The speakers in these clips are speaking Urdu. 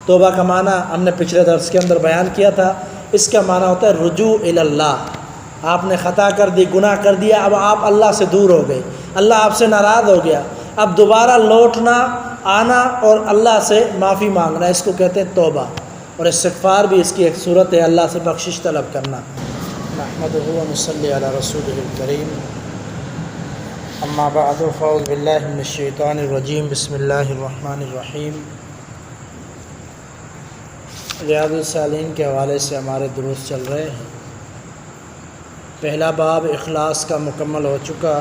توبہ کا معنی ہم نے پچھلے درس کے اندر بیان کیا تھا، اس کا معنی ہوتا ہے رجوع الی اللہ۔ آپ نے خطا کر دی، گناہ کر دیا، اب آپ اللہ سے دور ہو گئے، اللہ آپ سے ناراض ہو گیا، اب دوبارہ لوٹنا آنا اور اللہ سے معافی مانگنا، اس کو کہتے ہیں توبہ۔ اور استغفار بھی اس کی ایک صورت ہے، اللہ سے بخشش طلب کرنا۔ نحمدہ و نصلی علی رسولہ الکریم، اما بعد فاعوذ باللہ من الشیطان الرجیم، بسم اللہ الرحمن الرحیم۔ ریاض الصالحین کے حوالے سے ہمارے دروس چل رہے ہیں۔ پہلا باب اخلاص کا مکمل ہو چکا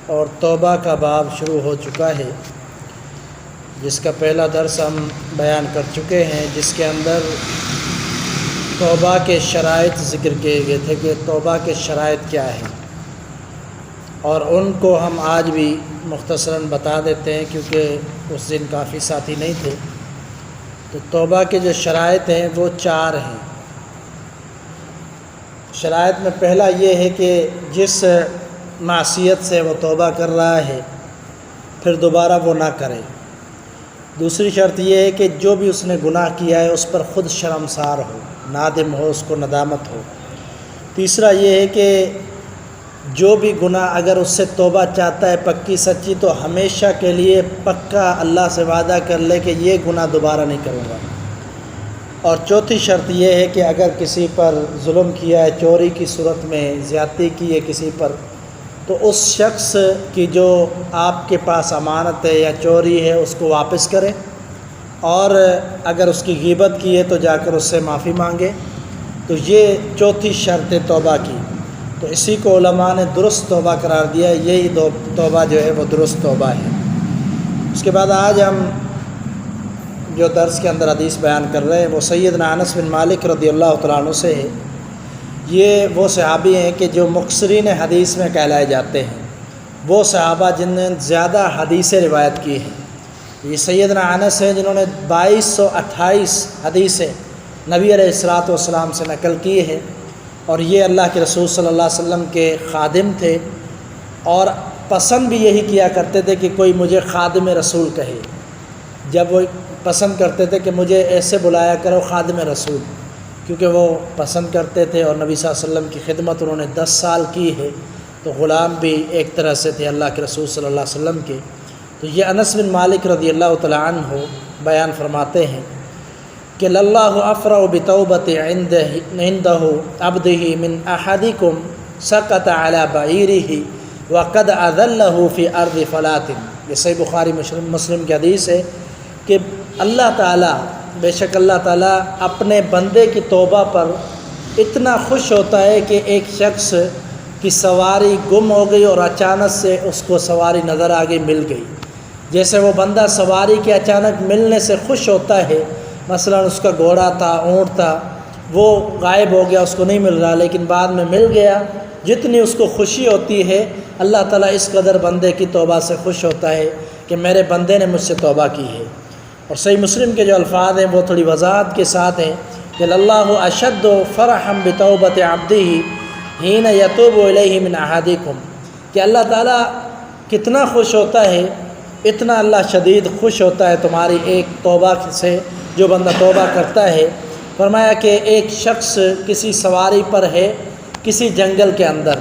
اور توبہ کا باب شروع ہو چکا ہے، جس کا پہلا درس ہم بیان کر چکے ہیں، جس کے اندر توبہ کے شرائط ذکر کیے گئے تھے کہ توبہ کے شرائط کیا ہیں، اور ان کو ہم آج بھی مختصراً بتا دیتے ہیں کیونکہ اس دن کافی ساتھی نہیں تھے۔ تو توبہ کے جو شرائط ہیں وہ 4 ہیں۔ شرائط میں پہلا یہ ہے کہ جس معصیت سے وہ توبہ کر رہا ہے پھر دوبارہ وہ نہ کرے۔ دوسری شرط یہ ہے کہ جو بھی اس نے گناہ کیا ہے اس پر خود شرمسار ہو، نادم ہو، اس کو ندامت ہو۔ تیسرا یہ ہے کہ جو بھی گناہ اگر اس سے توبہ چاہتا ہے پکی سچی، تو ہمیشہ کے لیے پکا اللہ سے وعدہ کر لے کہ یہ گناہ دوبارہ نہیں کروں گا۔ اور چوتھی شرط یہ ہے کہ اگر کسی پر ظلم کیا ہے، چوری کی صورت میں زیادتی کی ہے کسی پر، تو اس شخص کی جو آپ کے پاس امانت ہے یا چوری ہے اس کو واپس کرے، اور اگر اس کی غیبت کی ہے تو جا کر اس سے معافی مانگے۔ تو یہ چوتھی شرط ہے توبہ کی۔ تو اسی کو علماء نے درست توبہ قرار دیا ہے، یہی توبہ جو ہے وہ درست توبہ ہے۔ اس کے بعد آج ہم جو درس کے اندر حدیث بیان کر رہے ہیں وہ سیدنا انس بن مالک رضی اللہ تعالیٰ عنہ سے ہے۔ یہ وہ صحابی ہیں کہ جو مکثرین حدیث میں کہلائے جاتے ہیں، وہ صحابہ جن نے زیادہ حدیثیں روایت کی ہیں۔ یہ سیدنا انس ہیں جنہوں نے 2228 حدیثیں نبی علیہ الصلوۃ والسلام سے نقل کی ہے، اور یہ اللہ کے رسول صلی اللہ علیہ وسلم کے خادم تھے، اور پسند بھی یہی کیا کرتے تھے کہ کوئی مجھے خادم رسول کہے۔ جب وہ پسند کرتے تھے کہ مجھے ایسے بلایا کرو خادم رسول، کیونکہ وہ پسند کرتے تھے، اور نبی صلی اللہ علیہ وسلم کی خدمت انہوں نے 10 سال کی ہے، تو غلام بھی ایک طرح سے تھے اللہ کے رسول صلی اللہ علیہ وسلم کے۔ تو یہ انس بن مالک رضی اللہ تعالیٰ عنہ بیان فرماتے ہیں کہ اللہ افرح بتوبۃ عندہ عبدہ من احدکم سقط علی بعیرہ وقد اذلہ فی ارض فلاۃ۔ یہ صحیح بخاری مسلم کی حدیث ہے کہ اللہ تعالیٰ، بے شک اللہ تعالیٰ اپنے بندے کی توبہ پر اتنا خوش ہوتا ہے کہ ایک شخص کی سواری گم ہو گئی اور اچانک سے اس کو سواری نظر آ گئی، مل گئی۔ جیسے وہ بندہ سواری کے اچانک ملنے سے خوش ہوتا ہے، مثلا اس کا گھوڑا تھا، اونٹ تھا، وہ غائب ہو گیا، اس کو نہیں مل رہا، لیکن بعد میں مل گیا، جتنی اس کو خوشی ہوتی ہے اللہ تعالیٰ اس قدر بندے کی توبہ سے خوش ہوتا ہے کہ میرے بندے نے مجھ سے توبہ کی ہے۔ اور صحیح مسلم کے جو الفاظ ہیں وہ تھوڑی وضاحت کے ساتھ ہیں کہ اللہ اشد فرحا بتوبۃ عبدہ حین یتوب الیہ من احدکم، کہ اللہ تعالیٰ کتنا خوش ہوتا ہے، اتنا اللہ شدید خوش ہوتا ہے تمہاری ایک توبہ سے، جو بندہ توبہ کرتا ہے۔ فرمایا کہ ایک شخص کسی سواری پر ہے، کسی جنگل کے اندر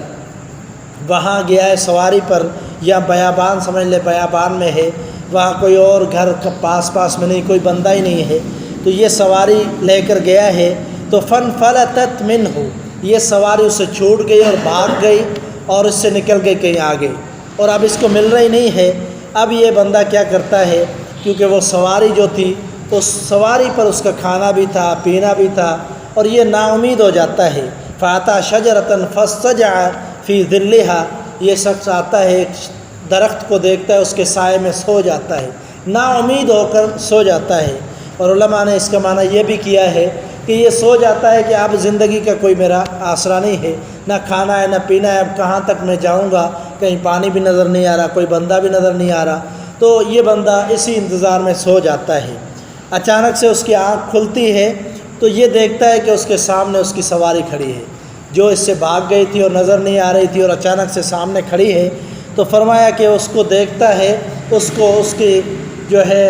وہاں گیا ہے سواری پر، یا بیابان سمجھ لے، بیابان میں ہے، وہاں کوئی اور گھر پاس میں نہیں، کوئی بندہ ہی نہیں ہے، تو یہ سواری لے کر گیا ہے، تو فانفلتت منہ، یہ سواری اسے چھوٹ گئی اور بھاگ گئی اور اس سے نکل گئی کہیں آگے، اور اب اس کو مل رہی نہیں ہے۔ اب یہ بندہ کیا کرتا ہے، کیونکہ وہ سواری جو تھی اس سواری پر اس کا کھانا بھی تھا، پینا بھی تھا، اور یہ نا امید ہو جاتا ہے۔ فاتا شجرۃ فاضطجع فی ظلھا، یہ شخص آتا ہے ایک درخت کو دیکھتا ہے، اس کے سائے میں سو جاتا ہے، نا امید ہو کر سو جاتا ہے۔ اور علماء نے اس کا معنی یہ بھی کیا ہے کہ یہ سو جاتا ہے کہ اب زندگی کا کوئی میرا آسرا نہیں ہے، نہ کھانا ہے نہ پینا ہے، اب کہاں تک میں جاؤں گا، کہیں پانی بھی نظر نہیں آ رہا، کوئی بندہ بھی نظر نہیں آ رہا، تو یہ بندہ اسی انتظار میں سو جاتا ہے۔ اچانک سے اس کی آنکھ کھلتی ہے تو یہ دیکھتا ہے کہ اس کے سامنے اس کی سواری کھڑی ہے، جو اس سے بھاگ گئی تھی اور نظر نہیں آ رہی تھی، اور اچانک سے سامنے کھڑی ہے۔ تو فرمایا کہ اس کو دیکھتا ہے، اس کو اس کی جو ہے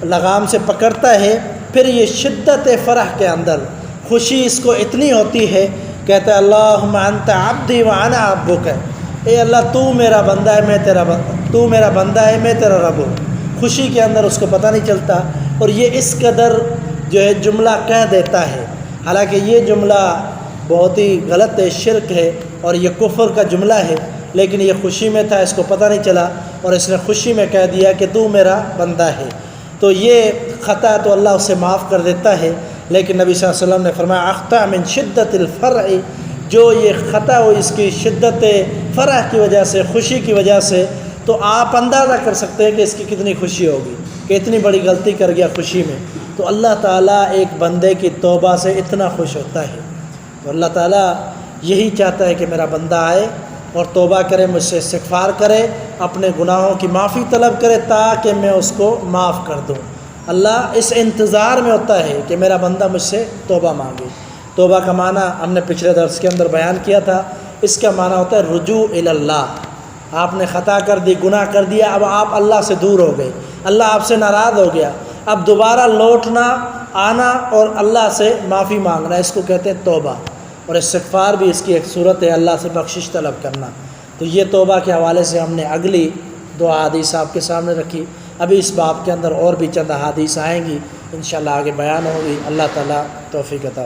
لگام سے پکڑتا ہے پھر یہ شدت فرح کے اندر خوشی اس کو اتنی ہوتی ہے، کہتا ہے اللہم انت عبدی وانا عبدک، اے اللہ تو میرا بندہ ہے، میں تیرا تو میرا بندہ ہے، میں تیرا رب ہوں۔ خوشی کے اندر اس کو پتہ نہیں چلتا، اور یہ اس قدر جو ہے جملہ کہہ دیتا ہے، حالانکہ یہ جملہ بہت ہی غلط ہے، شرک ہے اور یہ کفر کا جملہ ہے، لیکن یہ خوشی میں تھا، اس کو پتہ نہیں چلا اور اس نے خوشی میں کہہ دیا کہ تو میرا بندہ ہے۔ تو یہ خطا تو اللہ اسے معاف کر دیتا ہے، لیکن نبی صلی اللہ علیہ وسلم نے فرمایا اخطا من شدت الفرح، جو یہ خطا ہو اس کی شدت فرح کی وجہ سے، خوشی کی وجہ سے، تو آپ اندازہ کر سکتے ہیں کہ اس کی کتنی خوشی ہوگی کہ اتنی بڑی غلطی کر گیا خوشی میں۔ تو اللہ تعالیٰ ایک بندے کی توبہ سے اتنا خوش ہوتا ہے، تو اللہ تعالیٰ یہی چاہتا ہے کہ میرا بندہ آئے اور توبہ کرے، مجھ سے استغفار کرے، اپنے گناہوں کی معافی طلب کرے تاکہ میں اس کو معاف کر دوں۔ اللہ اس انتظار میں ہوتا ہے کہ میرا بندہ مجھ سے توبہ مانگے۔ توبہ کا معنی ہم نے پچھلے درس کے اندر بیان کیا تھا، اس کا معنی ہوتا ہے رجوع الی اللہ۔ آپ نے خطا کر دی، گناہ کر دیا، اب آپ اللہ سے دور ہو گئے، اللہ آپ سے ناراض ہو گیا، اب دوبارہ لوٹنا، آنا اور اللہ سے معافی مانگنا، اس کو کہتے ہیں توبہ۔ اور استغفار بھی اس کی ایک صورت ہے، اللہ سے بخشش طلب کرنا۔ تو یہ توبہ کے حوالے سے ہم نے اگلی 2 احادیث آپ کے سامنے رکھی۔ ابھی اس باب کے اندر اور بھی چند احادیث آئیں گی، انشاءاللہ آگے بیان ہوگی۔ اللہ تعالیٰ توفیق عطا